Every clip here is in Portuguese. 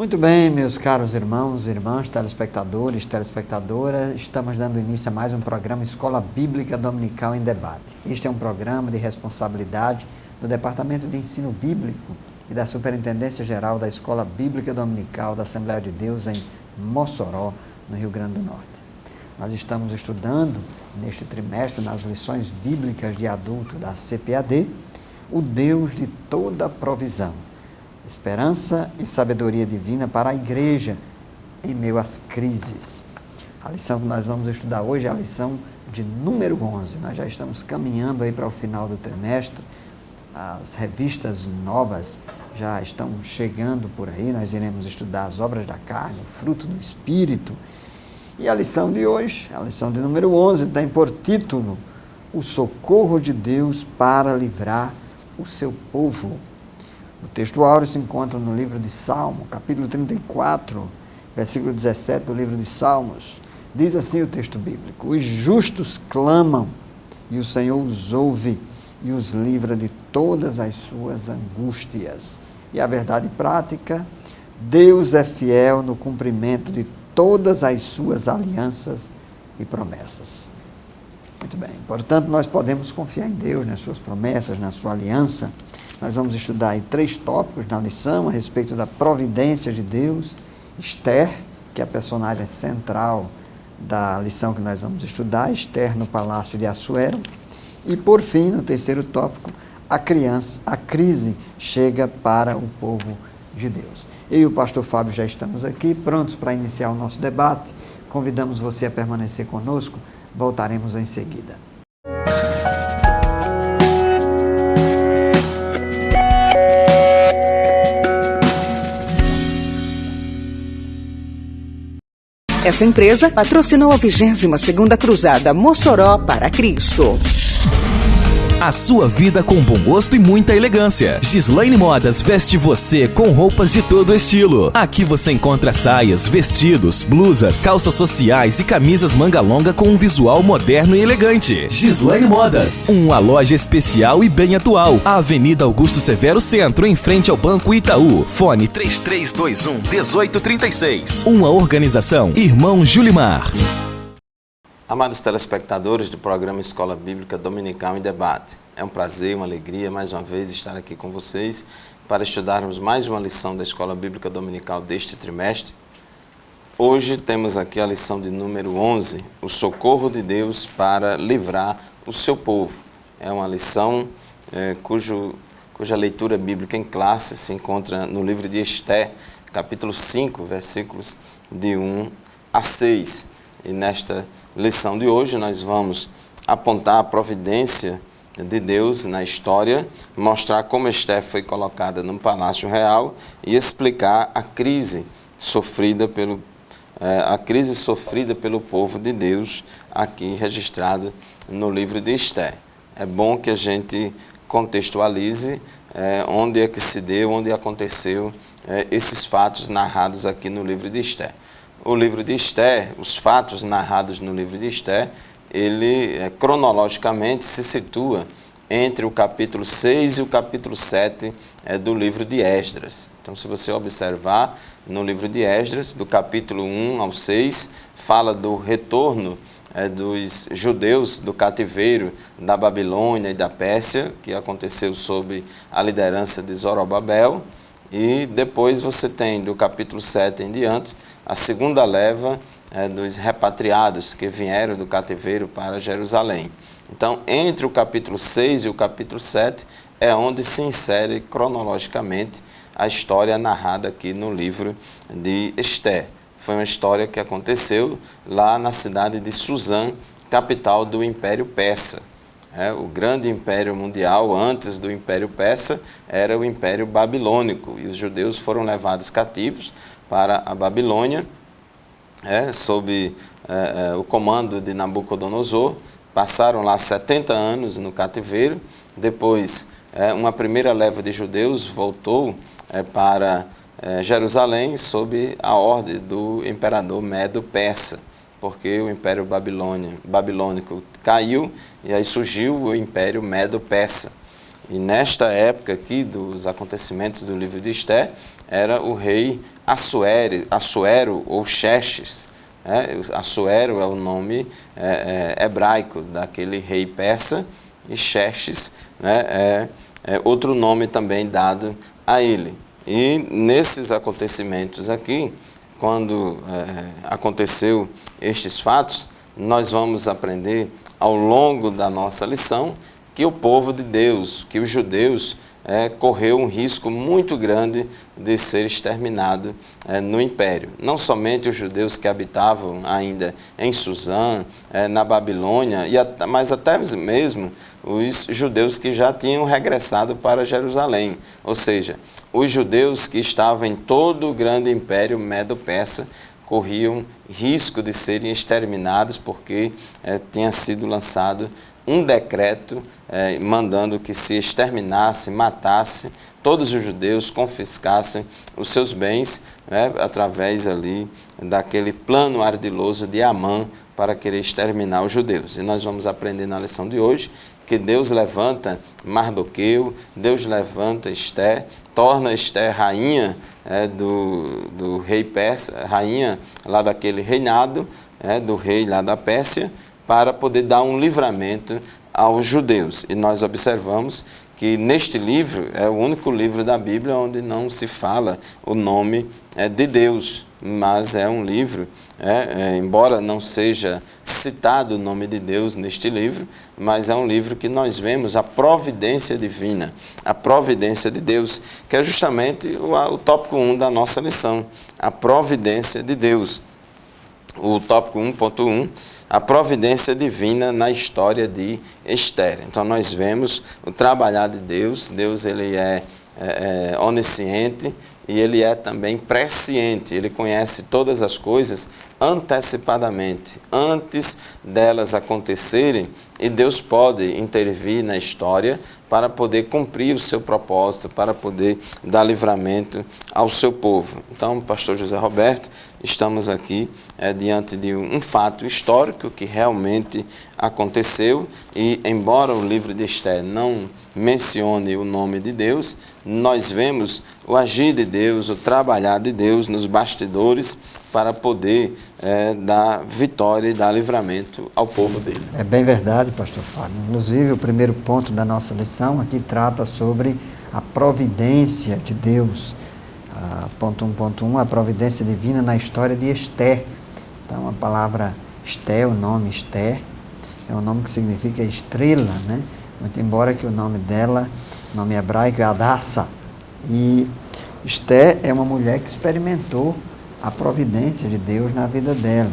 Muito bem, meus caros irmãos, irmãs, telespectadores, telespectadoras, estamos dando início a mais um programa Escola Bíblica Dominical em Debate. Este é um programa de responsabilidade do Departamento de Ensino Bíblico e da Superintendência Geral da Escola Bíblica Dominical da Assembleia de Deus em Mossoró, no Rio Grande do Norte. Nós estamos estudando, neste trimestre, nas lições bíblicas de adulto da CPAD, o Deus de toda provisão. Esperança e sabedoria divina para a igreja em meio às crises. A lição que nós vamos estudar hoje é a lição de número 11. Nós já estamos caminhando aí para o final do trimestre. As revistas novas já estão chegando por aí. Nós iremos estudar as obras da carne, o fruto do Espírito. E a lição de hoje, a lição de número 11, tem por título O Socorro de Deus para livrar o seu povo. O texto áureo se encontra no livro de Salmo, capítulo 34, versículo 17 do livro de Salmos. Diz assim o texto bíblico: os justos clamam e o Senhor os ouve e os livra de todas as suas angústias. E a verdade prática: Deus é fiel no cumprimento de todas as suas alianças e promessas. Muito bem, portanto, nós podemos confiar em Deus, nas suas promessas, na sua aliança. Nós vamos estudar aí 3 tópicos na lição a respeito da providência de Deus. Esther, que é a personagem central da lição que nós vamos estudar, Esther no palácio de Assuero. E por fim, no terceiro tópico, a crise chega para o povo de Deus. Eu e o pastor Fábio já estamos aqui, prontos para iniciar o nosso debate. Convidamos você a permanecer conosco, voltaremos em seguida. Essa empresa patrocinou a 22ª Cruzada Mossoró para Cristo. A sua vida com bom gosto e muita elegância. Gislaine Modas veste você com roupas de todo estilo. Aqui você encontra saias, vestidos, blusas, calças sociais e camisas manga longa com um visual moderno e elegante. Gislaine Modas, uma loja especial e bem atual. A Avenida Augusto Severo Centro, em frente ao Banco Itaú. Fone 3321-1836. Uma organização Irmão Julimar. Amados telespectadores do programa Escola Bíblica Dominical em Debate, é um prazer, uma alegria mais uma vez estar aqui com vocês para estudarmos mais uma lição da Escola Bíblica Dominical deste trimestre. Hoje temos aqui a lição de número 11, o socorro de Deus para livrar o seu povo. É uma lição cuja leitura bíblica em classe se encontra no livro de Esther, capítulo 5, versículos de 1 a 6. E nesta lição de hoje nós vamos apontar a providência de Deus na história, mostrar como Esther foi colocada no Palácio Real e explicar a crise sofrida pelo povo de Deus, aqui registrado no livro de Esther. É bom que a gente contextualize onde é que se deu, onde aconteceu esses fatos narrados aqui no livro de Esther. O livro de Esther, os fatos narrados no livro de Esther, ele cronologicamente se situa entre o capítulo 6 e o capítulo 7 do livro de Esdras. Então, se você observar no livro de Esdras, do capítulo 1 ao 6, fala do retorno dos judeus do cativeiro da Babilônia e da Pérsia, que aconteceu sob a liderança de Zorobabel. E depois você tem, do capítulo 7 em diante, a segunda leva dos repatriados que vieram do cativeiro para Jerusalém. Então, entre o capítulo 6 e o capítulo 7 é onde se insere cronologicamente a história narrada aqui no livro de Esther. Foi uma história que aconteceu lá na cidade de Suzã, capital do Império Persa. O grande império mundial, antes do Império Persa, era o Império Babilônico. E os judeus foram levados cativos para a Babilônia, sob o comando de Nabucodonosor. Passaram lá 70 anos no cativeiro. Depois, uma primeira leva de judeus voltou para Jerusalém sob a ordem do imperador Medo-Persa, porque o Império Babilônico caiu e aí surgiu o Império Medo-Persa. E nesta época aqui dos acontecimentos do livro de Esté, era o rei Assuero ou Xerxes. Assuero é o nome hebraico daquele rei persa, e Xerxes, é outro nome também dado a ele. E nesses acontecimentos aqui, quando aconteceu estes fatos, nós vamos aprender ao longo da nossa lição que o povo de Deus, que os judeus, correu um risco muito grande de ser exterminado no Império. Não somente os judeus que habitavam ainda em Suzã, na Babilônia, mas até mesmo os judeus que já tinham regressado para Jerusalém. Ou seja, os judeus que estavam em todo o grande Império Medo-Persa corriam risco de serem exterminados porque tinha sido lançado um decreto mandando que se exterminasse, matasse todos os judeus, confiscassem os seus bens, através ali daquele plano ardiloso de Amã para querer exterminar os judeus. E nós vamos aprender na lição de hoje que Deus levanta Mardoqueu, Deus levanta Esté, torna Esté rainha do rei persa, rainha lá daquele reinado, do rei lá da Pérsia, para poder dar um livramento aos judeus. E nós observamos que neste livro é o único livro da Bíblia onde não se fala o nome de Deus, mas é um livro, embora não seja citado o nome de Deus neste livro, mas é um livro que nós vemos a providência divina, a providência de Deus, que é justamente o tópico 1 da nossa lição, a providência de Deus. O tópico 1.1, a providência divina na história de Esté. Então nós vemos o trabalhar de Deus. Deus ele é onisciente e ele é também presciente. Ele conhece todas as coisas antecipadamente, antes delas acontecerem, e Deus pode intervir na história para poder cumprir o seu propósito, para poder dar livramento ao seu povo. Então, pastor José Roberto, estamos aqui diante de um fato histórico que realmente aconteceu, e embora o livro de Esté não mencione o nome de Deus, nós vemos o agir de Deus, o trabalhar de Deus nos bastidores para poder dar vitória e dar livramento ao povo dele. É bem verdade, pastor Fábio. Inclusive, o primeiro ponto da nossa lição aqui trata sobre a providência de Deus. Ponto 1.1, a providência divina na história de Esté. Então, a palavra Esté, o nome Esté, é um nome que significa estrela, né? Muito embora que o nome dela, o nome hebraico é Hadassah. E Esté é uma mulher que experimentou a providência de Deus na vida dela.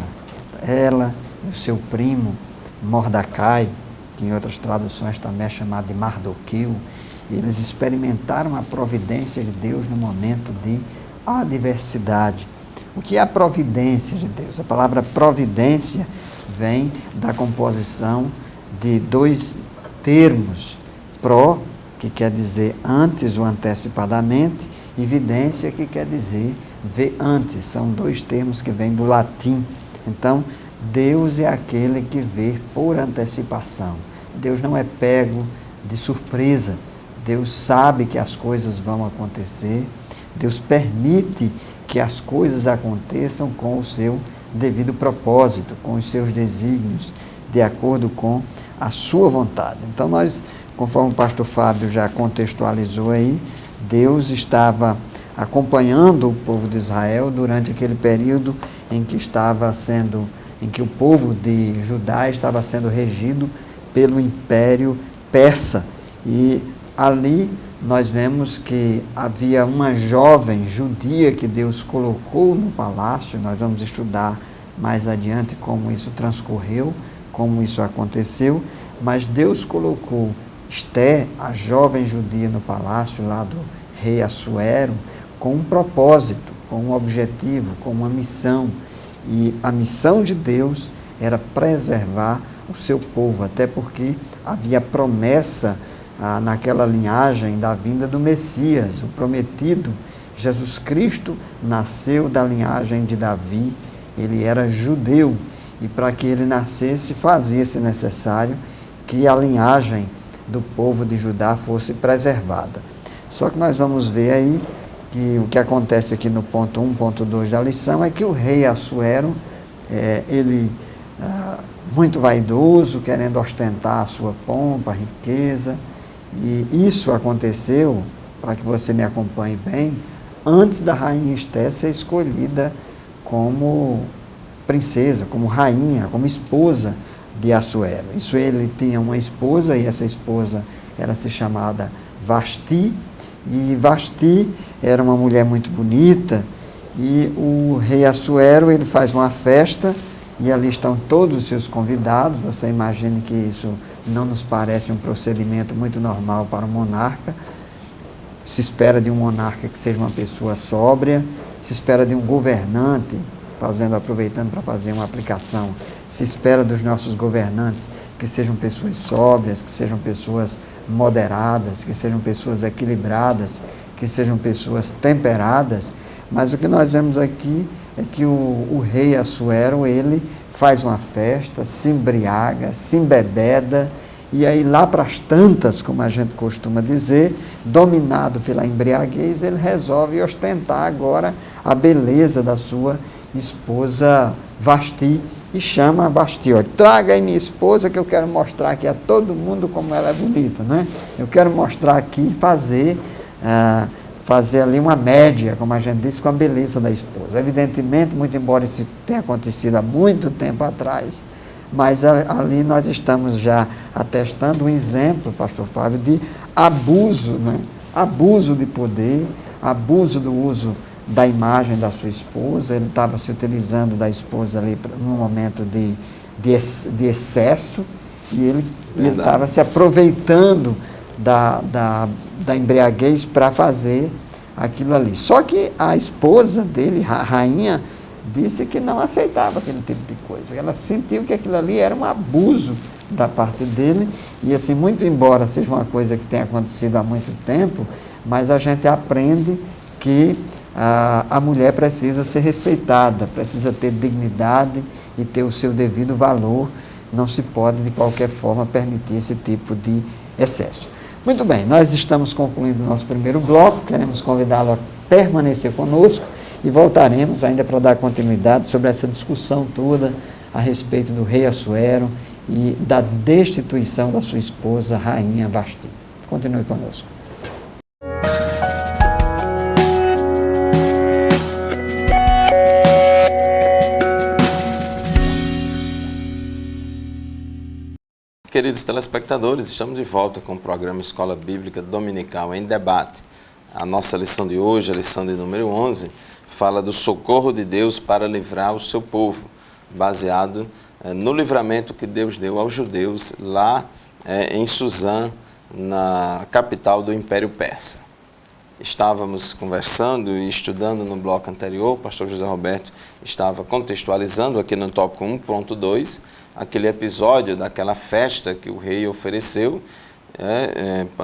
Ela e o seu primo Mordecai, que em outras traduções também é chamado de Mardoqueu, eles experimentaram a providência de Deus no momento de adversidade. O que é a providência de Deus? A palavra providência vem da composição de dois termos, pro, que quer dizer antes ou antecipadamente, e vidência, que quer dizer ver antes. São dois termos que vêm do latim. Então, Deus é aquele que vê por antecipação. Deus não é pego de surpresa. Deus sabe que as coisas vão acontecer. Deus permite que as coisas aconteçam com o seu devido propósito, com os seus desígnios, de acordo com a sua vontade. Então, nós, conforme o pastor Fábio já contextualizou aí, Deus estava acompanhando o povo de Israel durante aquele período em que o povo de Judá estava sendo regido pelo Império Persa. E ali nós vemos que havia uma jovem judia que Deus colocou no palácio. Nós vamos estudar mais adiante como isso transcorreu, como isso aconteceu, mas Deus colocou Esté, a jovem judia, no palácio lá do rei Assuero, com um propósito, com um objetivo, com uma missão. E a missão de Deus era preservar o seu povo, até porque havia promessa naquela linhagem da vinda do Messias, o prometido. Jesus Cristo nasceu da linhagem de Davi, ele era judeu, e para que ele nascesse fazia-se necessário que a linhagem do povo de Judá fosse preservada. Só que nós vamos ver aí que o que acontece aqui no ponto 1, ponto 2 da lição é que o rei Assuero, ele muito vaidoso, querendo ostentar a sua pompa, a riqueza, e isso aconteceu, para que você me acompanhe bem, antes da rainha Esté ser escolhida como princesa, como rainha, como esposa de Assuero. Isso, ele tinha uma esposa, e essa esposa era se chamada Vasti, e Vasti era uma mulher muito bonita, e o rei Assuero, ele faz uma festa, e ali estão todos os seus convidados. Você imagine que isso não nos parece um procedimento muito normal para um monarca. Se espera de um monarca que seja uma pessoa sóbria, se espera de um governante, aproveitando para fazer uma aplicação, se espera dos nossos governantes que sejam pessoas sóbrias, que sejam pessoas moderadas, que sejam pessoas equilibradas, que sejam pessoas temperadas. Mas o que nós vemos aqui é que o rei Assuero, ele faz uma festa, se embriaga, se embebeda, e aí lá para as tantas, como a gente costuma dizer, dominado pela embriaguez, ele resolve ostentar agora a beleza da sua esposa Vasti, e chama a Vasti: olha, traga aí minha esposa, que eu quero mostrar aqui a todo mundo como ela é bonita, né? Eu quero mostrar aqui, fazer ali uma média, como a gente disse, com a beleza da esposa. Evidentemente, muito embora isso tenha acontecido há muito tempo atrás, mas ali nós estamos já atestando um exemplo, pastor Fábio, de abuso, né? Abuso de poder, abuso do uso da imagem da sua esposa. Ele estava se utilizando da esposa ali num momento de excesso, e ele estava se aproveitando da embriaguez para fazer aquilo ali. Só que a esposa dele, a rainha, disse que não aceitava aquele tipo de coisa. Ela sentiu que aquilo ali era um abuso da parte dele, e assim, muito embora seja uma coisa que tenha acontecido há muito tempo, mas a gente aprende que a mulher precisa ser respeitada, precisa ter dignidade e ter o seu devido valor. Não se pode, de qualquer forma, permitir esse tipo de excesso. Muito bem, nós estamos concluindo o nosso primeiro bloco, queremos convidá-lo a permanecer conosco e voltaremos ainda para dar continuidade sobre essa discussão toda a respeito do rei Assuero e da destituição da sua esposa, rainha Vasti. Continue conosco. Queridos telespectadores, estamos de volta com o programa Escola Bíblica Dominical em Debate. A nossa lição de hoje, a lição de número 11, fala do socorro de Deus para livrar o seu povo, baseado no livramento que Deus deu aos judeus lá em Suzã, na capital do Império Persa. Estávamos conversando e estudando no bloco anterior, o pastor José Roberto estava contextualizando aqui no tópico 1.2, aquele episódio daquela festa que o rei ofereceu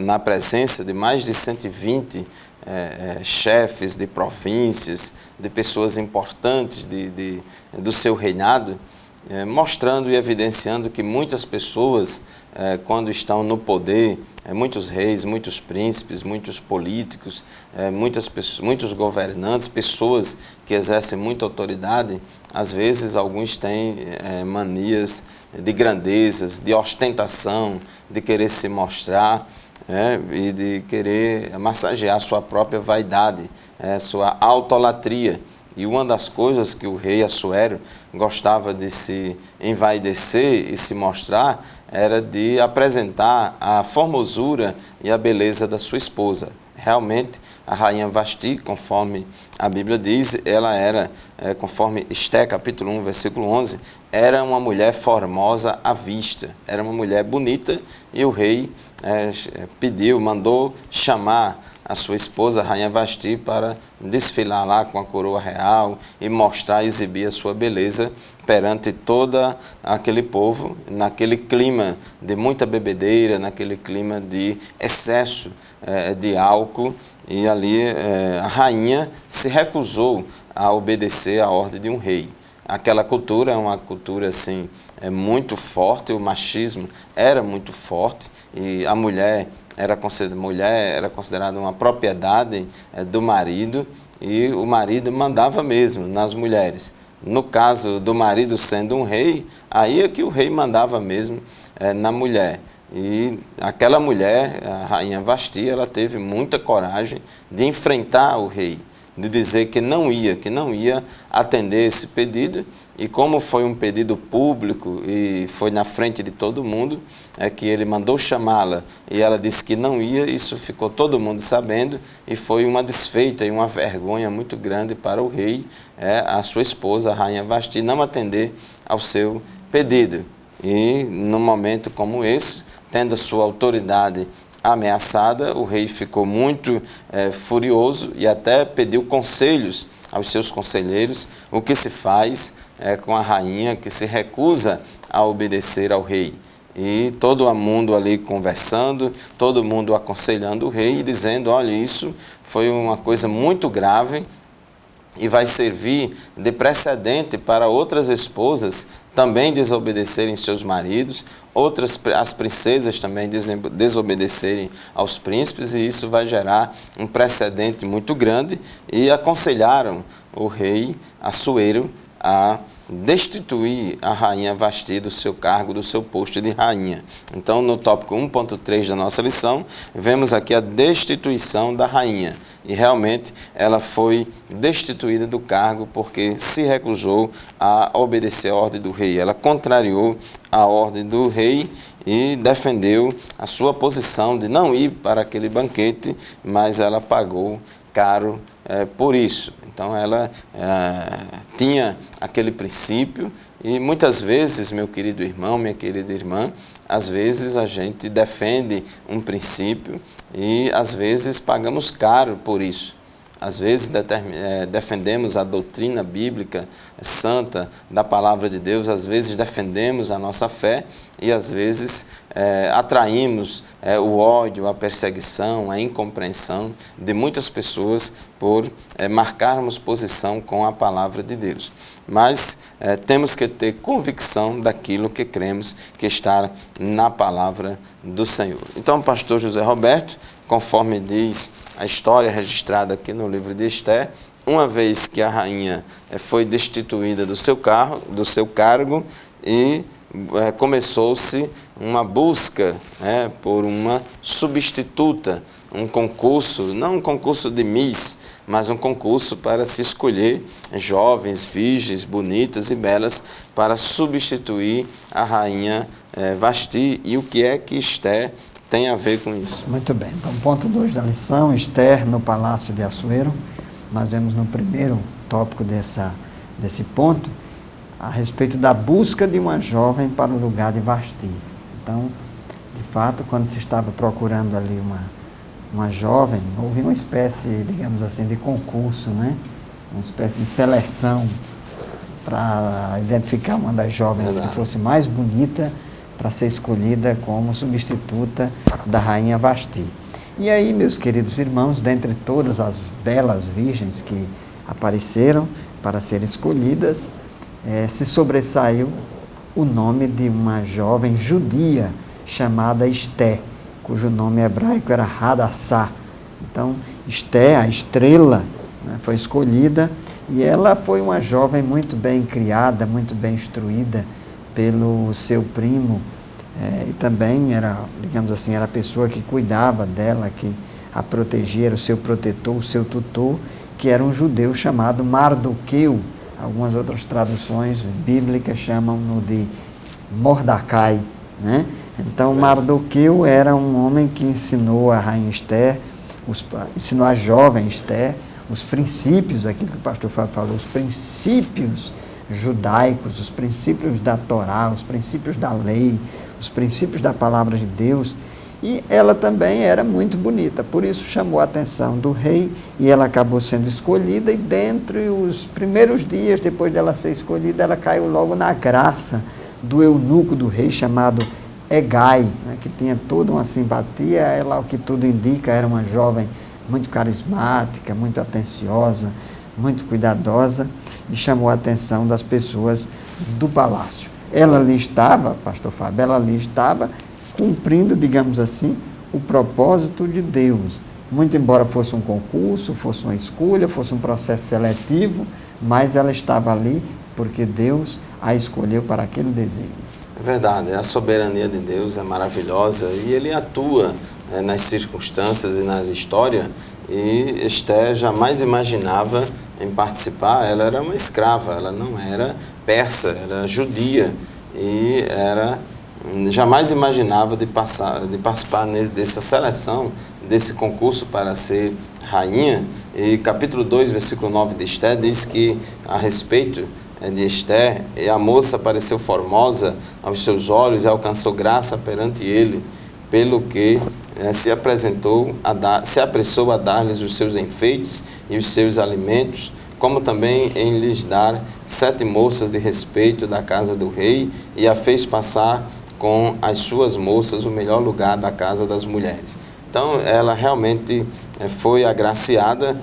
na presença de mais de 120 chefes de províncias, de pessoas importantes do seu reinado, mostrando e evidenciando que muitas pessoas, quando estão no poder, muitos reis, muitos príncipes, muitos políticos, muitos governantes, pessoas que exercem muita autoridade, às vezes alguns têm manias de grandezas, de ostentação, de querer se mostrar e de querer massagear sua própria vaidade, sua autolatria. E uma das coisas que o rei Assuero gostava de se envaidecer e se mostrar era de apresentar a formosura e a beleza da sua esposa. Realmente, a rainha Vasti, conforme a Bíblia diz, ela era, conforme Esté, capítulo 1, versículo 11, era uma mulher formosa à vista, era uma mulher bonita, e o rei mandou chamar a sua esposa, a rainha Vasti, para desfilar lá com a coroa real e mostrar, exibir a sua beleza perante todo aquele povo, naquele clima de muita bebedeira, naquele clima de excesso de álcool. E ali a rainha se recusou a obedecer à ordem de um rei. Aquela cultura é uma cultura assim, muito forte, o machismo era muito forte e a mulher era considerada uma propriedade do marido e o marido mandava mesmo nas mulheres. No caso do marido sendo um rei, aí é que o rei mandava mesmo na mulher. E aquela mulher, a rainha Vasti, ela teve muita coragem de enfrentar o rei, de dizer que não ia atender esse pedido, e como foi um pedido público e foi na frente de todo mundo, que ele mandou chamá-la e ela disse que não ia, isso ficou todo mundo sabendo e foi uma desfeita e uma vergonha muito grande para o rei, a sua esposa, a rainha Vasti, não atender ao seu pedido. E num momento como esse, tendo a sua autoridade ameaçada, o rei ficou muito furioso e até pediu conselhos aos seus conselheiros, o que se faz com a rainha que se recusa a obedecer ao rei. E todo o mundo ali conversando, todo mundo aconselhando o rei e dizendo, olha, isso foi uma coisa muito grave e vai servir de precedente para outras esposas também desobedecerem seus maridos, as princesas também desobedecerem aos príncipes, e isso vai gerar um precedente muito grande, e aconselharam o rei Assuero a destituir a rainha Vasti do seu cargo, do seu posto de rainha. Então, no tópico 1.3 da nossa lição, vemos aqui a destituição da rainha. E realmente ela foi destituída do cargo porque se recusou a obedecer a ordem do rei. Ela contrariou a ordem do rei e defendeu a sua posição de não ir para aquele banquete, mas ela pagou caro por isso. Então, ela tinha aquele princípio e muitas vezes, meu querido irmão, minha querida irmã, às vezes a gente defende um princípio e às vezes pagamos caro por isso. Às vezes defendemos a doutrina bíblica santa da palavra de Deus, às vezes defendemos a nossa fé e às vezes atraímos o ódio, a perseguição, a incompreensão de muitas pessoas por marcarmos posição com a palavra de Deus. Mas temos que ter convicção daquilo que cremos que está na palavra do Senhor. Então, o pastor José Roberto, conforme diz a história registrada aqui no livro de Esther, uma vez que a rainha foi destituída do seu cargo e começou-se uma busca por uma substituta, um concurso, não um concurso de Miss, mas um concurso para se escolher jovens, virgens, bonitas e belas para substituir a rainha Vasti. E o que é que Esther tem a ver com isso? Muito bem, então ponto 2 da lição, Esther no palácio de Assuero. Nós vemos no primeiro tópico desse ponto a respeito da busca de uma jovem para o lugar de Vasti. Então, de fato, quando se estava procurando ali uma jovem, houve uma espécie, digamos assim, de concurso, né? Uma espécie de seleção para identificar uma das jovens que fosse mais bonita para ser escolhida como substituta da rainha Vasti. E aí, meus queridos irmãos, dentre todas as belas virgens que apareceram para serem escolhidas, se sobressaiu o nome de uma jovem judia chamada Esther, cujo nome hebraico era Hadassah. Então, Esther, a estrela, foi escolhida, e ela foi uma jovem muito bem criada, muito bem instruída pelo seu primo, e também era, digamos assim, era a pessoa que cuidava dela, que a protegia, era o seu protetor, o seu tutor, que era um judeu chamado Mardoqueu. Algumas outras traduções bíblicas chamam-no de Mordecai, né? Então, Mardoqueu era um homem que ensinou a rainha Esther, ensinou a jovem Esther, os princípios, aquilo que o pastor Fábio falou, os princípios judaicos, os princípios da Torá, os princípios da lei, os princípios da palavra de Deus. E ela também era muito bonita, por isso chamou a atenção do rei e ela acabou sendo escolhida, e dentre os primeiros dias depois dela ser escolhida, ela caiu logo na graça do eunuco do rei chamado Hegai, né, que tinha toda uma simpatia. Ela, o que tudo indica, era uma jovem muito carismática, muito atenciosa, muito cuidadosa e chamou a atenção das pessoas do palácio. Ela ali estava, pastor Fábio, ela ali estava cumprindo, digamos assim, o propósito de Deus. Muito embora fosse um concurso, fosse uma escolha, fosse um processo seletivo, mas ela estava ali porque Deus a escolheu para aquele desígnio. É verdade, a soberania de Deus é maravilhosa e Ele atua nas circunstâncias e nas histórias, e Esther jamais imaginava em participar. Ela era uma escrava, ela não era persa, era judia, e jamais imaginava de participar dessa seleção, desse concurso para ser rainha. E capítulo 2, versículo 9 de Esther diz que, a respeito de Esther, e a moça pareceu formosa aos seus olhos e alcançou graça perante ele, pelo que se apressou a dar-lhes os seus enfeites e os seus alimentos, como também em lhes dar 7 moças de respeito da casa do rei, e a fez passar com as suas moças o melhor lugar da casa das mulheres. Então, ela realmente foi agraciada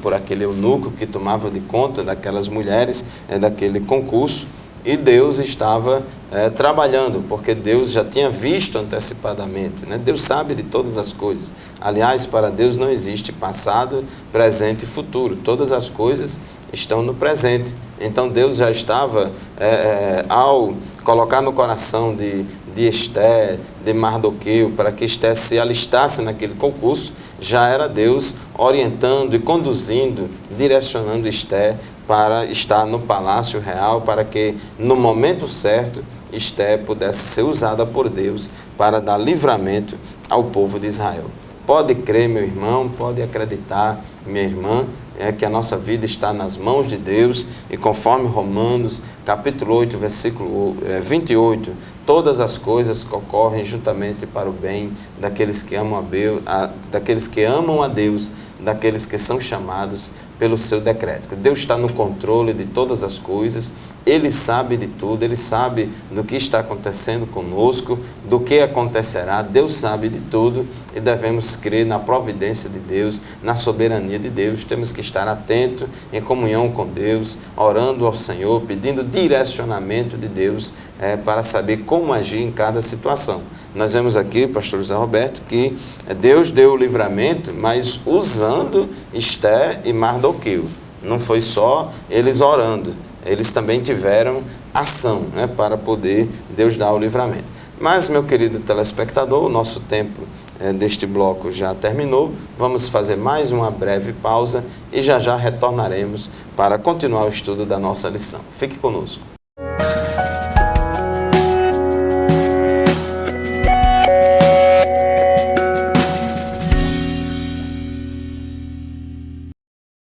por aquele eunuco que tomava de conta daquelas mulheres, daquele concurso, e Deus estava trabalhando, porque Deus já tinha visto antecipadamente, né? Deus sabe de todas as coisas. Aliás, para Deus não existe passado, presente e futuro. Todas as coisas estão no presente. Então Deus já estava, ao colocar no coração de Esther, de Mardoqueu, para que Esther se alistasse naquele concurso, já era Deus orientando e conduzindo, direcionando Esther para estar no palácio real, para que no momento certo Esther pudesse ser usada por Deus para dar livramento ao povo de Israel. Pode crer, meu irmão, pode acreditar, minha irmã, que a nossa vida está nas mãos de Deus, e conforme Romanos, capítulo 8, versículo 28, todas as coisas concorrem juntamente para o bem daqueles que amam a Deus, daqueles que são chamados pelo seu decreto. Deus está no controle de todas as coisas, Ele sabe de tudo, Ele sabe do que está acontecendo conosco, do que acontecerá. Deus sabe de tudo e devemos crer na providência de Deus, na soberania de Deus. Temos que estar atentos, em comunhão com Deus, orando ao Senhor, pedindo direcionamento de Deus para saber como agir em cada situação. Nós vemos aqui, pastor José Roberto, que Deus deu o livramento, mas usando Esther e Mardoqueu. Não foi só eles orando, eles também tiveram ação, né, para poder Deus dar o livramento. Mas, meu querido telespectador, o nosso tempo deste bloco já terminou. Vamos fazer mais uma breve pausa e já já retornaremos para continuar o estudo da nossa lição. Fique conosco.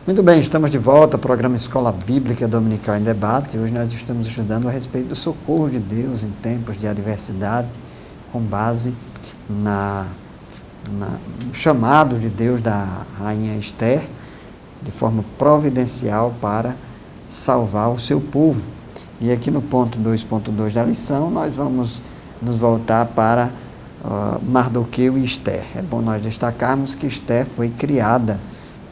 Muito bem, estamos de volta ao programa Escola Bíblica Dominical em Debate. Hoje nós estamos estudando a respeito do socorro de Deus em tempos de adversidade, com base no chamado de Deus da rainha Esther, de forma providencial para salvar o seu povo. E aqui no ponto 2.2 da lição, nós vamos nos voltar para Mardoqueu e Esther. É bom nós destacarmos que Esther foi criada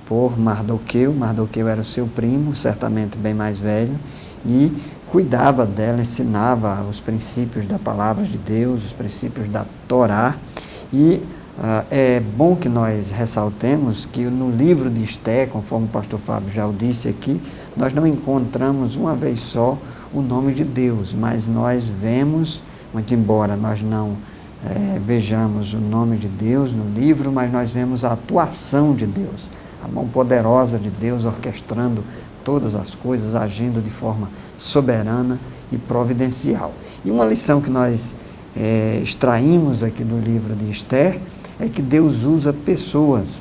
por Mardoqueu. Mardoqueu era o seu primo, certamente bem mais velho, e cuidava dela, ensinava os princípios da palavra de Deus, os princípios da Torá. E é bom que nós ressaltemos que no livro de Esther, conforme o pastor Fábio já o disse aqui, nós não encontramos uma vez só o nome de Deus, mas nós vemos, muito embora nós não vejamos o nome de Deus no livro, mas nós vemos a atuação de Deus, a mão poderosa de Deus orquestrando todas as coisas, agindo de forma soberana e providencial. E uma lição que nós extraímos aqui do livro de Esther é que Deus usa pessoas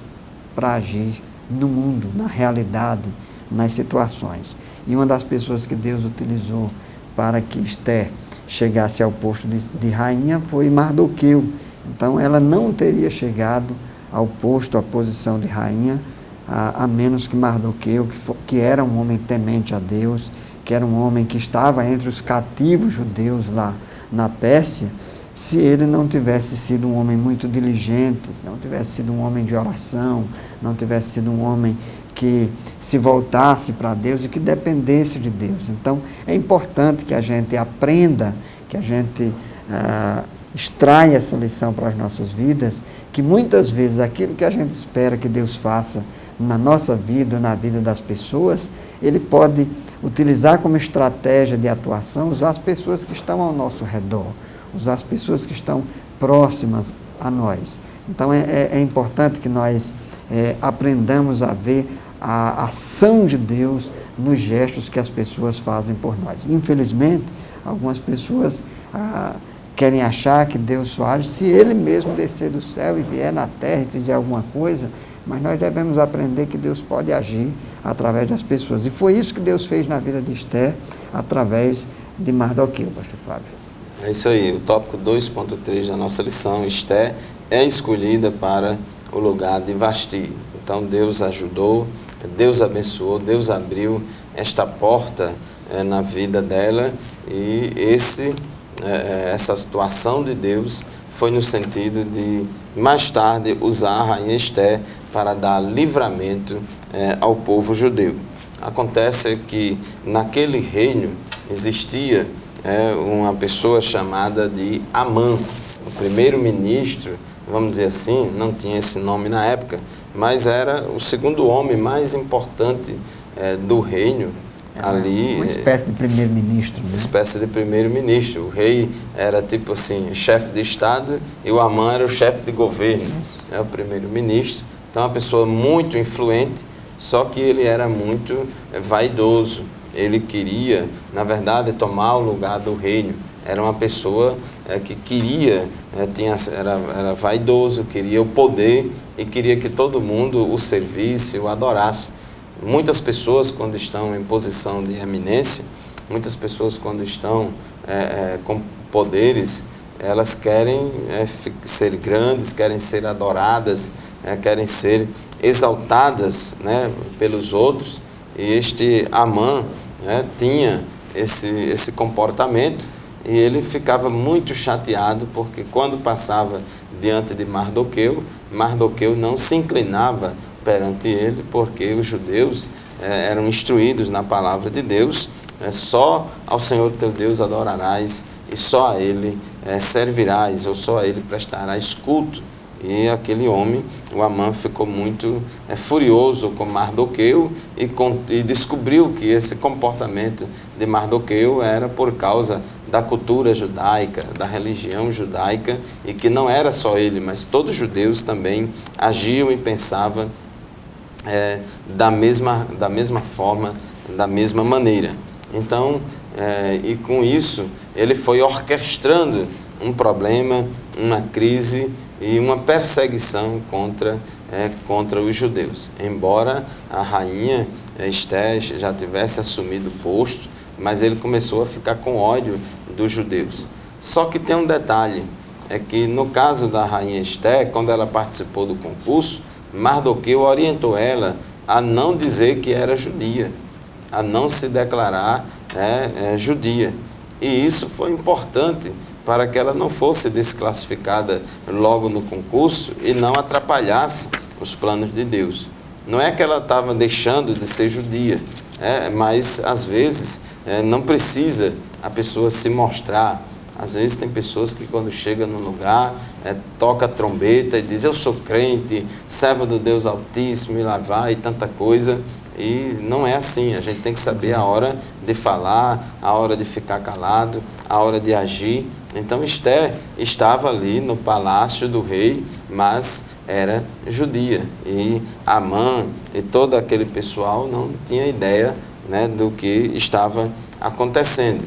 para agir no mundo, na realidade, nas situações. E uma das pessoas que Deus utilizou para que Esther chegasse ao posto de rainha foi Mardoqueu. Então ela não teria chegado ao posto, à posição de rainha, a menos que Mardoqueu, que era um homem temente a Deus, que era um homem que estava entre os cativos judeus lá na Pérsia, se ele não tivesse sido um homem muito diligente, não tivesse sido um homem de oração, não tivesse sido um homem que se voltasse para Deus e que dependesse de Deus. Então, é importante que a gente aprenda, que a gente extraia essa lição para as nossas vidas, que muitas vezes aquilo que a gente espera que Deus faça na nossa vida, na vida das pessoas, Ele pode utilizar como estratégia de atuação, usar as pessoas que estão ao nosso redor, usar as pessoas que estão próximas a nós. Então, é importante que nós aprendamos a ver a ação de Deus nos gestos que as pessoas fazem por nós. Infelizmente, algumas pessoas querem achar que Deus só age se Ele mesmo descer do céu e vier na terra e fizer alguma coisa, mas nós devemos aprender que Deus pode agir através das pessoas. E foi isso que Deus fez na vida de Esther, através de Mardoqueu, pastor Fábio. É isso aí, o tópico 2.3 da nossa lição, Esther é escolhida para o lugar de Vasti. Então Deus ajudou, Deus abençoou, Deus abriu esta porta na vida dela, e essa situação de Deus foi no sentido de, mais tarde, usar a rainha Esther para dar livramento ao povo judeu. Acontece que naquele reino existia uma pessoa chamada de Amã, o primeiro-ministro, vamos dizer assim, não tinha esse nome na época, mas era o segundo homem mais importante do reino. Ali, uma espécie de primeiro-ministro. Né? Espécie de primeiro-ministro. O rei era tipo assim, chefe de Estado, e o Amã era o chefe de governo, o primeiro-ministro. Então, uma pessoa muito influente, só que ele era muito vaidoso. Ele queria, na verdade, tomar o lugar do reino. Era uma pessoa que queria, era vaidoso, queria o poder e queria que todo mundo o servisse, o adorasse. Muitas pessoas, quando estão em posição de eminência, muitas pessoas, quando estão com poderes, elas querem ser grandes, querem ser adoradas, querem ser exaltadas, né, pelos outros. E este Amã tinha esse comportamento, e ele ficava muito chateado, porque quando passava diante de Mardoqueu, Mardoqueu não se inclinava perante ele, porque os judeus eram instruídos na palavra de Deus, só ao Senhor teu Deus adorarás, e só a Ele servirás, ou só a Ele prestarás culto. E aquele homem, o Amã, ficou muito furioso com Mardoqueu e descobriu que esse comportamento de Mardoqueu era por causa da cultura judaica, da religião judaica, e que não era só ele, mas todos os judeus também agiam e pensavam da mesma forma, da mesma maneira. Então, e com isso, ele foi orquestrando um problema, uma crise e uma perseguição contra os judeus. Embora a rainha Esther já tivesse assumido o posto, mas ele começou a ficar com ódio dos judeus. Só que tem um detalhe, é que no caso da rainha Esther, quando ela participou do concurso, Mardoqueu orientou ela a não dizer que era judia, a não se declarar judia. E isso foi importante para que ela não fosse desclassificada logo no concurso e não atrapalhasse os planos de Deus. Não é que ela estava deixando de ser judia, mas às vezes não precisa a pessoa se mostrar. Às vezes tem pessoas que quando chega num lugar, toca a trombeta e diz: eu sou crente, servo do Deus Altíssimo, e lá vai, e tanta coisa. E não é assim, a gente tem que saber a hora de falar, a hora de ficar calado, a hora de agir. Então Esther estava ali no palácio do rei, mas era judia. E Amã e todo aquele pessoal não tinha ideia, do que estava acontecendo.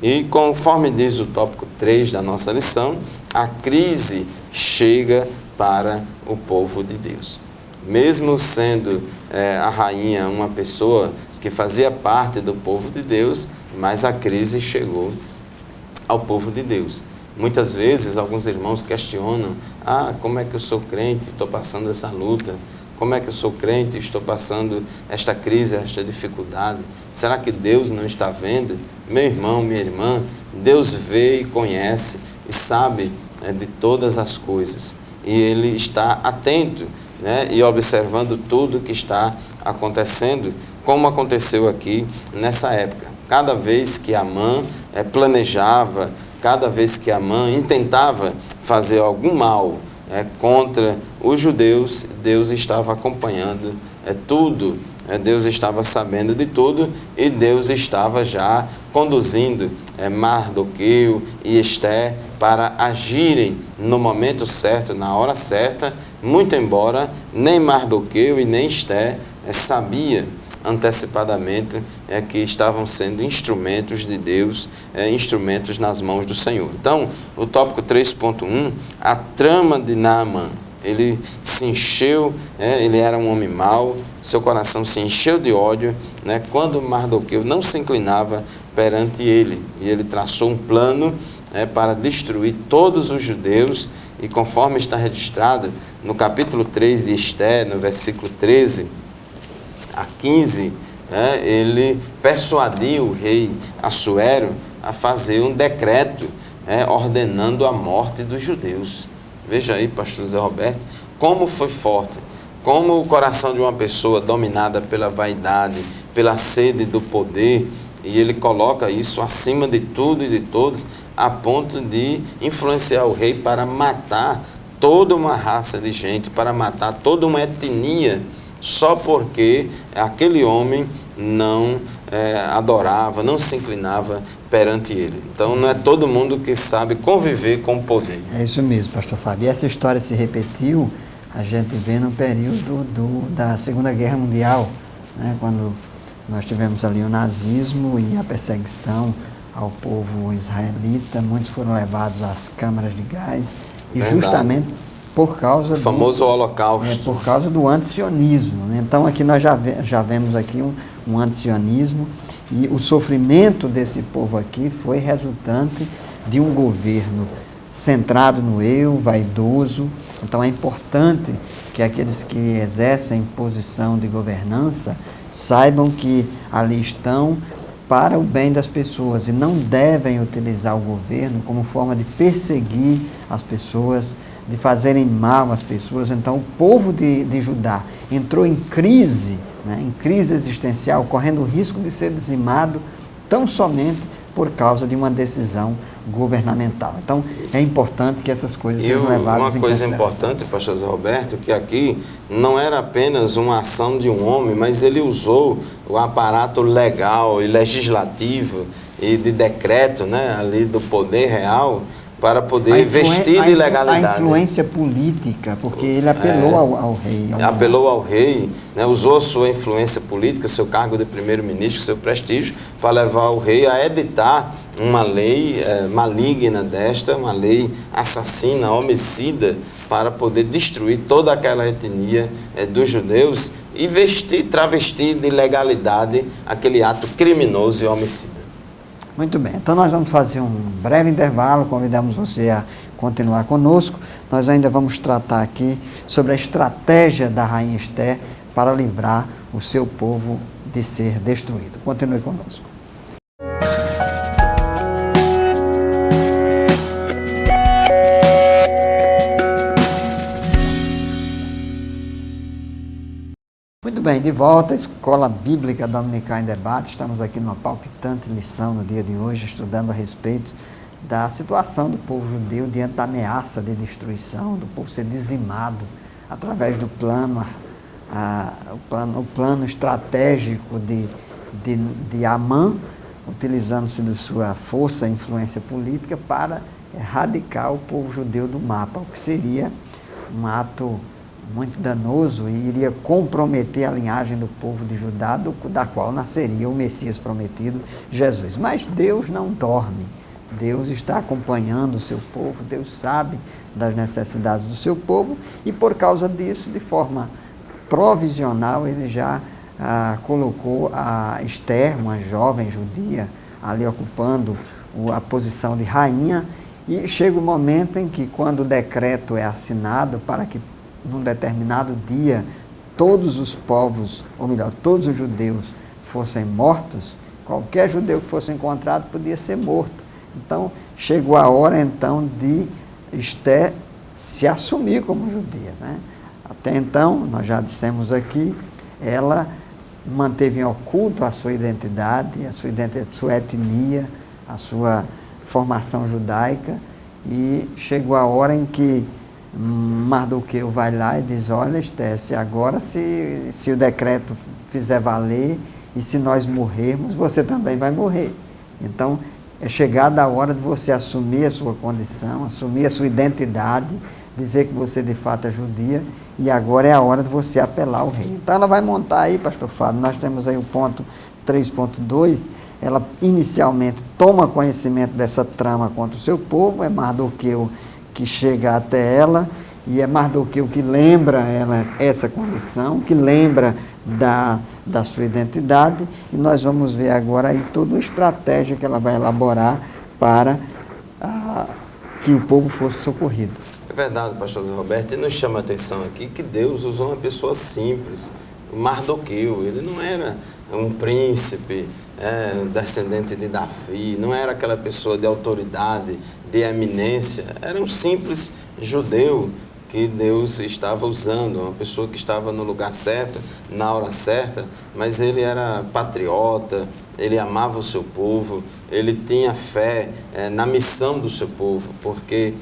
E conforme diz o tópico 3 da nossa lição, a crise chega para o povo de Deus. Mesmo sendo a rainha uma pessoa que fazia parte do povo de Deus, mas a crise chegou ao povo de Deus. Muitas vezes alguns irmãos questionam: como é que eu sou crente, estou passando essa luta? Como é que eu sou crente, estou passando esta crise, esta dificuldade? Será que Deus não está vendo? Meu irmão, minha irmã, Deus vê e conhece e sabe de todas as coisas. E Ele está atento, e observando tudo que está acontecendo, como aconteceu aqui nessa época. Cada vez que Amã planejava, cada vez que Amã intentava fazer algum mal contra os judeus, Deus estava acompanhando tudo, Deus estava sabendo de tudo e Deus estava já conduzindo Mardoqueu e Esther para agirem no momento certo, na hora certa, muito embora nem Mardoqueu e nem Esther sabia antecipadamente que estavam sendo instrumentos de Deus, instrumentos nas mãos do Senhor. Então, o tópico 3.1, a trama de Naamã. Ele se encheu, ele era um homem mau, seu coração se encheu de ódio, quando Mardoqueu não se inclinava perante ele. E ele traçou um plano para destruir todos os judeus, e conforme está registrado no capítulo 3 de Esther, no versículo 13 a 15, ele persuadiu o rei Assuero a fazer um decreto ordenando a morte dos judeus. Veja aí, pastor Zé Roberto, como foi forte, como o coração de uma pessoa dominada pela vaidade, pela sede do poder, e ele coloca isso acima de tudo e de todos, a ponto de influenciar o rei para matar toda uma raça de gente, para matar toda uma etnia, só porque aquele homem não adorava, não se inclinava perante ele. Então, não é todo mundo que sabe conviver com o poder. É isso mesmo, pastor Fábio. E essa história se repetiu, a gente vê no período da Segunda Guerra Mundial, quando nós tivemos ali o nazismo e a perseguição ao povo israelita, muitos foram levados às câmaras de gás, e justamente por causa do famoso Holocausto. Por causa do antisionismo. Então, aqui nós já vemos aqui um antisionismo, e o sofrimento desse povo aqui foi resultante de um governo centrado no eu, vaidoso. Então, é importante que aqueles que exercem posição de governança saibam que ali estão para o bem das pessoas e não devem utilizar o governo como forma de perseguir as pessoas, de fazerem mal às pessoas. Então, o povo de Judá entrou em crise existencial, correndo o risco de ser dizimado tão somente por causa de uma decisão governamental. Então, é importante que essas coisas sejam levadas em consideração. Uma coisa importante, pastor Zé Roberto, que aqui não era apenas uma ação de um homem, mas ele usou o aparato legal e legislativo e de decreto, ali do poder real, para poder vestir de legalidade. A influência política, porque ele apelou ao rei. Apelou ao rei, usou sua influência política, seu cargo de primeiro-ministro, seu prestígio, para levar o rei a editar uma lei maligna desta, uma lei assassina, homicida, para poder destruir toda aquela etnia dos judeus e travestir de legalidade aquele ato criminoso e homicida. Muito bem, então nós vamos fazer um breve intervalo, convidamos você a continuar conosco. Nós ainda vamos tratar aqui sobre a estratégia da rainha Esther para livrar o seu povo de ser destruído. Continue conosco. Muito bem, de volta à Escola Bíblica Dominical em Debate. Estamos aqui numa palpitante lição no dia de hoje, estudando a respeito da situação do povo judeu diante da ameaça de destruição, do povo ser dizimado através do plano, o plano estratégico de Amã, utilizando-se de sua força e influência política para erradicar o povo judeu do mapa, o que seria um ato muito danoso e iria comprometer a linhagem do povo de Judá, da qual nasceria o Messias prometido, Jesus. Mas Deus não dorme, Deus está acompanhando o seu povo, Deus sabe das necessidades do seu povo e por causa disso, de forma provisional, ele já colocou a Esther, uma jovem judia, ali ocupando a posição de rainha, e chega o momento em que, quando o decreto é assinado para que num determinado dia todos os povos, ou melhor, todos os judeus fossem mortos, qualquer judeu que fosse encontrado podia ser morto. Então, chegou a hora então de Esther se assumir como judia, Até então, nós já dissemos aqui, ela manteve em oculto a sua identidade, sua etnia, a sua formação judaica, e chegou a hora em que Mardoqueu vai lá e diz: olha, Esther, se o decreto fizer valer e se nós morrermos, você também vai morrer. Então, é chegada a hora de você assumir a sua condição, assumir a sua identidade, dizer que você de fato é judia, e agora é a hora de você apelar ao rei. Então ela vai montar aí, pastor Fábio, nós temos aí o ponto 3.2, ela inicialmente toma conhecimento dessa trama contra o seu povo, é Mardoqueu que chega até ela, e é Mardoqueu que lembra ela essa condição, que lembra da sua identidade, e nós vamos ver agora aí toda a estratégia que ela vai elaborar para que o povo fosse socorrido. É verdade, pastor Zé Roberto, e nos chama a atenção aqui que Deus usou uma pessoa simples, Mardoqueu. Ele não era um príncipe, descendente de Davi, não era aquela pessoa de autoridade, de eminência, era um simples judeu que Deus estava usando, uma pessoa que estava no lugar certo, na hora certa, mas ele era patriota, ele amava o seu povo, ele tinha fé na missão do seu povo, porque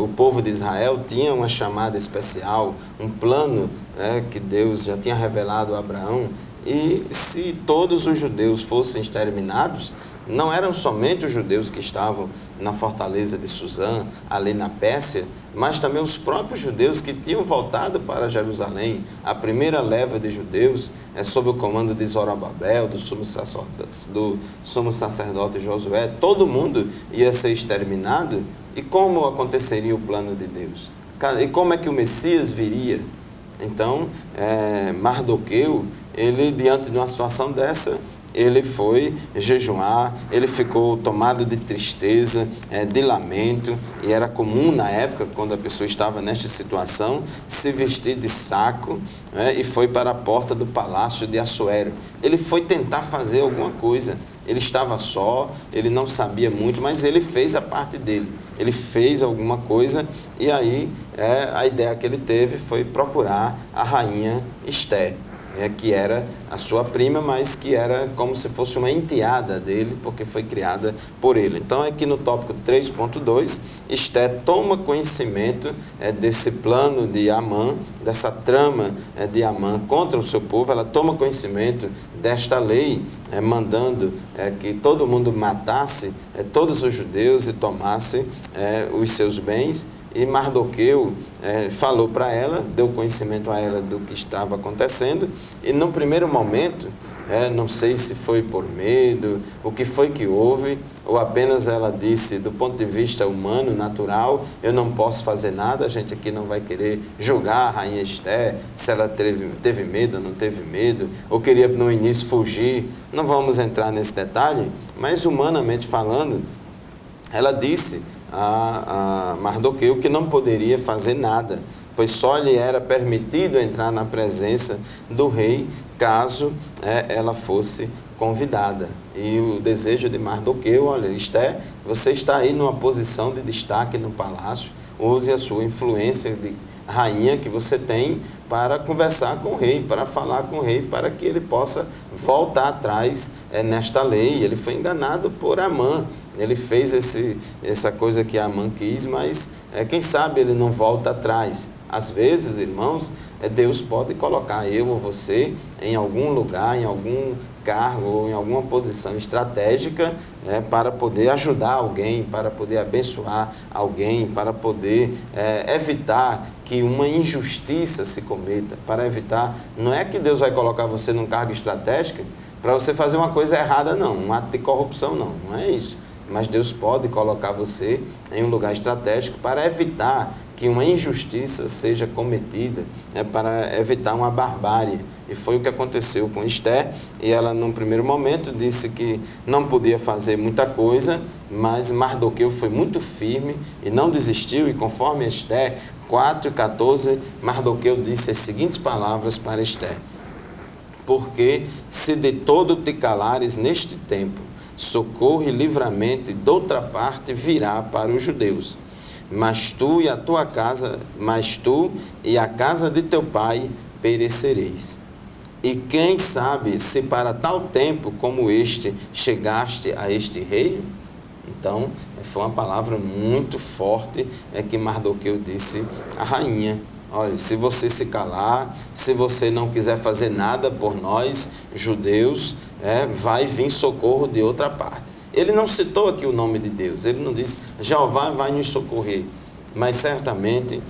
o povo de Israel tinha uma chamada especial, um plano que Deus já tinha revelado a Abraão, e se todos os judeus fossem exterminados, não eram somente os judeus que estavam na fortaleza de Suzã, ali na Pérsia, mas também os próprios judeus que tinham voltado para Jerusalém. A primeira leva de judeus sob o comando de Zorobabel, do sumo sacerdote Josué. Todo mundo ia ser exterminado. E como aconteceria o plano de Deus? E como é que o Messias viria? Então, Mardoqueu, ele, diante de uma situação dessa, ele foi jejuar, ele ficou tomado de tristeza, de lamento, e era comum na época, quando a pessoa estava nesta situação, se vestir de saco, e foi para a porta do palácio de Assuero. Ele foi tentar fazer alguma coisa, ele estava só, ele não sabia muito, mas ele fez a parte dele, ele fez alguma coisa, e aí a ideia que ele teve foi procurar a rainha Esther, que era a sua prima, mas que era como se fosse uma enteada dele, porque foi criada por ele. Então, aqui no tópico 3.2, Esther toma conhecimento desse plano de Amã, dessa trama de Amã contra o seu povo. Ela toma conhecimento desta lei, mandando que todo mundo matasse todos os judeus e tomasse os seus bens. E Mardoqueu falou para ela, deu conhecimento a ela do que estava acontecendo, e no primeiro momento, não sei se foi por medo, o que foi que houve, ou apenas ela disse, do ponto de vista humano, natural, eu não posso fazer nada. A gente aqui não vai querer julgar a rainha Esther, se ela teve medo ou não teve medo, ou queria no início fugir, não vamos entrar nesse detalhe, mas humanamente falando, ela disse a Mardoqueu que não poderia fazer nada, pois só lhe era permitido entrar na presença do rei caso ela fosse convidada. E o desejo de Mardoqueu: olha, Esther, você está aí numa posição de destaque no palácio, use a sua influência de rainha que você tem para conversar com o rei, para falar com o rei, para que ele possa voltar atrás nesta lei. Ele foi enganado por Amã, ele fez essa coisa que Amã quis, mas quem sabe ele não volta atrás. Às vezes, irmãos, Deus pode colocar eu ou você em algum lugar, em algum cargo ou em alguma posição estratégica para poder ajudar alguém, para poder abençoar alguém, para poder evitar que uma injustiça se cometa, para evitar. Não é que Deus vai colocar você num cargo estratégico para você fazer uma coisa errada, não, um ato de corrupção, não é isso. Mas Deus pode colocar você em um lugar estratégico para evitar que uma injustiça seja cometida, para evitar uma barbárie. E foi o que aconteceu com Esther, e ela, num primeiro momento, disse que não podia fazer muita coisa, mas Mardoqueu foi muito firme e não desistiu, e conforme Esther 4:14, Mardoqueu disse as seguintes palavras para Esther: porque se de todo te calares neste tempo, socorro e livramento de outra parte virá para os judeus. Mas tu e a casa de teu pai perecereis. E quem sabe se para tal tempo como este chegaste a este rei? Então, foi uma palavra muito forte que Mardoqueu disse à rainha. Olha, se você se calar, se você não quiser fazer nada por nós, judeus, vai vir socorro de outra parte. Ele não citou aqui o nome de Deus, ele não disse, Jeová vai nos socorrer, mas certamente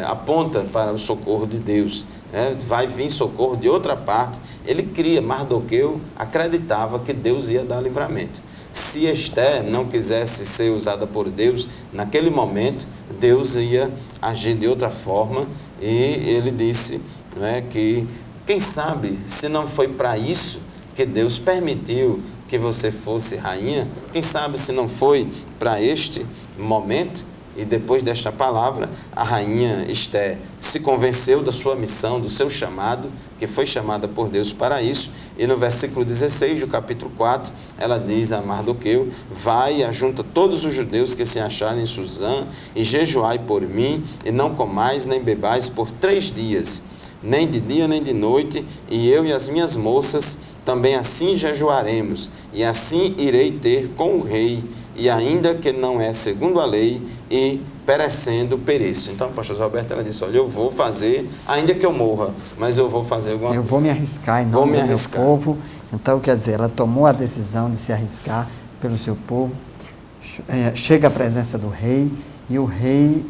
aponta para o socorro de Deus. Vai vir socorro de outra parte. Ele cria, Mardoqueu acreditava que Deus ia dar livramento. Se Esther não quisesse ser usada por Deus, naquele momento, Deus ia agir de outra forma, e ele disse que, quem sabe, se não foi para isso que Deus permitiu que você fosse rainha, quem sabe se não foi para este momento. E depois desta palavra, a rainha Esther se convenceu da sua missão, do seu chamado, que foi chamada por Deus para isso. E no versículo 16 do capítulo 4, ela diz a Mardoqueu, vai e ajunta todos os judeus que se acharem em Suzã, e jejuai por mim, e não comais nem bebais por 3 dias, nem de dia nem de noite, e eu e as minhas moças também assim jejuaremos, e assim irei ter com o rei, e ainda que não é segundo a lei, e perecendo pereço. Então, a pastora Roberta, ela disse, olha, eu vou fazer, ainda que eu morra, mas eu vou fazer alguma coisa. Eu vou me arriscar em nome do meu povo. Então, quer dizer, ela tomou a decisão de se arriscar pelo seu povo, chega à presença do rei, e o rei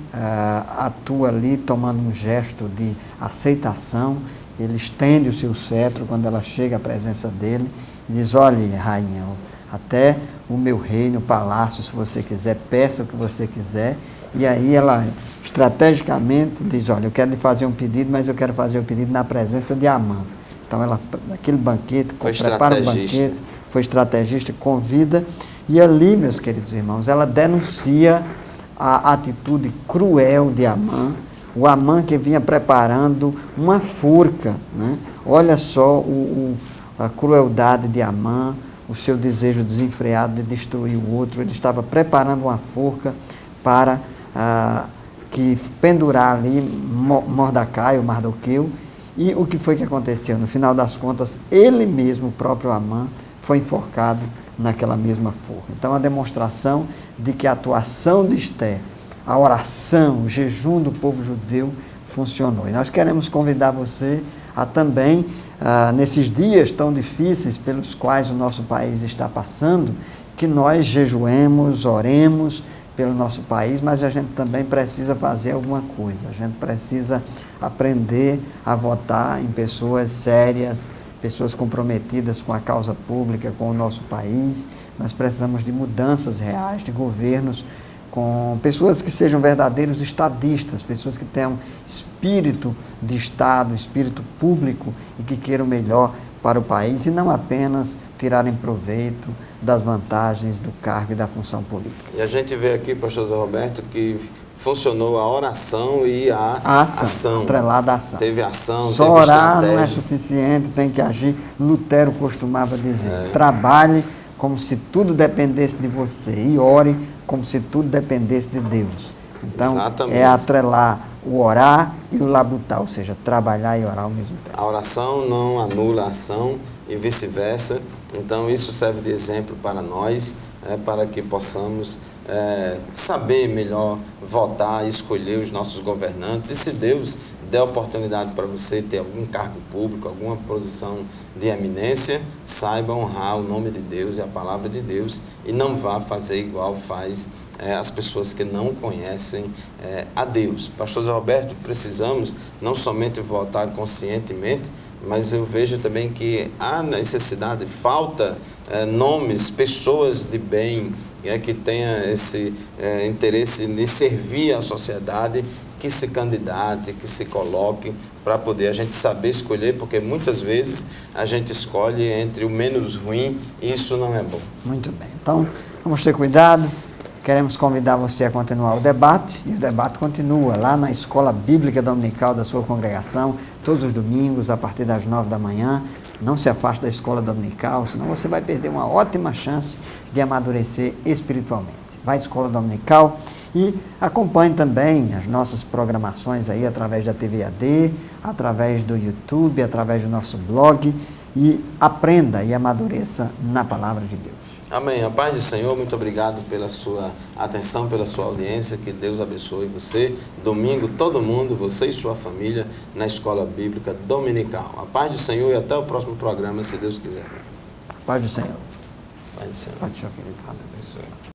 atua ali tomando um gesto de aceitação. Ele estende o seu cetro quando ela chega à presença dele e diz, olha, rainha, até o meu reino, o palácio, se você quiser, peça o que você quiser. E aí ela, estrategicamente, diz, olha, eu quero lhe fazer um pedido, mas eu quero fazer o pedido na presença de Amã. Então, ela, naquele banquete, prepara o banquete, foi estrategista, convida. E ali, meus queridos irmãos, ela denuncia a atitude cruel de Amã, o Amã que vinha preparando uma forca, né? Olha só a crueldade de Amã, o seu desejo desenfreado de destruir o outro. Ele estava preparando uma forca para que pendurar ali Mordecai, o Mardoqueu. E o que foi que aconteceu? No final das contas, ele mesmo, o próprio Amã, foi enforcado naquela mesma forca. Então, a demonstração de que a atuação de Esther, a oração, o jejum do povo judeu funcionou. E nós queremos convidar você a também, nesses dias tão difíceis pelos quais o nosso país está passando, que nós jejuemos, oremos pelo nosso país, mas a gente também precisa fazer alguma coisa. A gente precisa aprender a votar em pessoas sérias, pessoas comprometidas com a causa pública, com o nosso país. Nós precisamos de mudanças reais, de governos com pessoas que sejam verdadeiros estadistas, pessoas que tenham espírito de Estado, espírito público e que queiram melhor para o país e não apenas tirarem proveito das vantagens do cargo e da função política. E a gente vê aqui, pastor Zé Roberto, que funcionou a oração e a ação. Atrelada à ação. Teve ação, só teve orar estratégia. não é suficiente, tem que agir. Lutero costumava dizer, trabalhe como se tudo dependesse de você e ore como se tudo dependesse de Deus. Então, exatamente, é atrelar o orar e o labutar, ou seja, trabalhar e orar ao mesmo tempo. A oração não anula a ação e vice-versa. Então, isso serve de exemplo para nós, para que possamos saber melhor votar, escolher os nossos governantes. E se Deus der oportunidade para você ter algum cargo público, alguma posição de eminência, saiba honrar o nome de Deus e a palavra de Deus e não vá fazer igual faz as pessoas que não conhecem a Deus. Pastor Zé Roberto, precisamos não somente votar conscientemente, mas eu vejo também que há necessidade, falta nomes, pessoas de bem, que tenha esse interesse de servir a sociedade, que se candidate, que se coloque para poder a gente saber escolher, porque muitas vezes a gente escolhe entre o menos ruim e isso não é bom. Muito bem. Então, vamos ter cuidado. Queremos convidar você a continuar o debate, e o debate continua lá na Escola Bíblica Dominical da sua congregação, todos os domingos, a partir das 9 da manhã. Não se afaste da escola dominical, senão você vai perder uma ótima chance de amadurecer espiritualmente. Vai à escola dominical E acompanhe também as nossas programações aí através da TV AD, através do YouTube, através do nosso blog, e aprenda e amadureça na palavra de Deus. Amém. A paz do Senhor, muito obrigado pela sua atenção, pela sua audiência, que Deus abençoe você. Domingo, todo mundo, você e sua família, na Escola Bíblica Dominical. A paz do Senhor e até o próximo programa, se Deus quiser. Paz do Senhor. Paz do Senhor. Paz do Senhor, querido. Abençoe.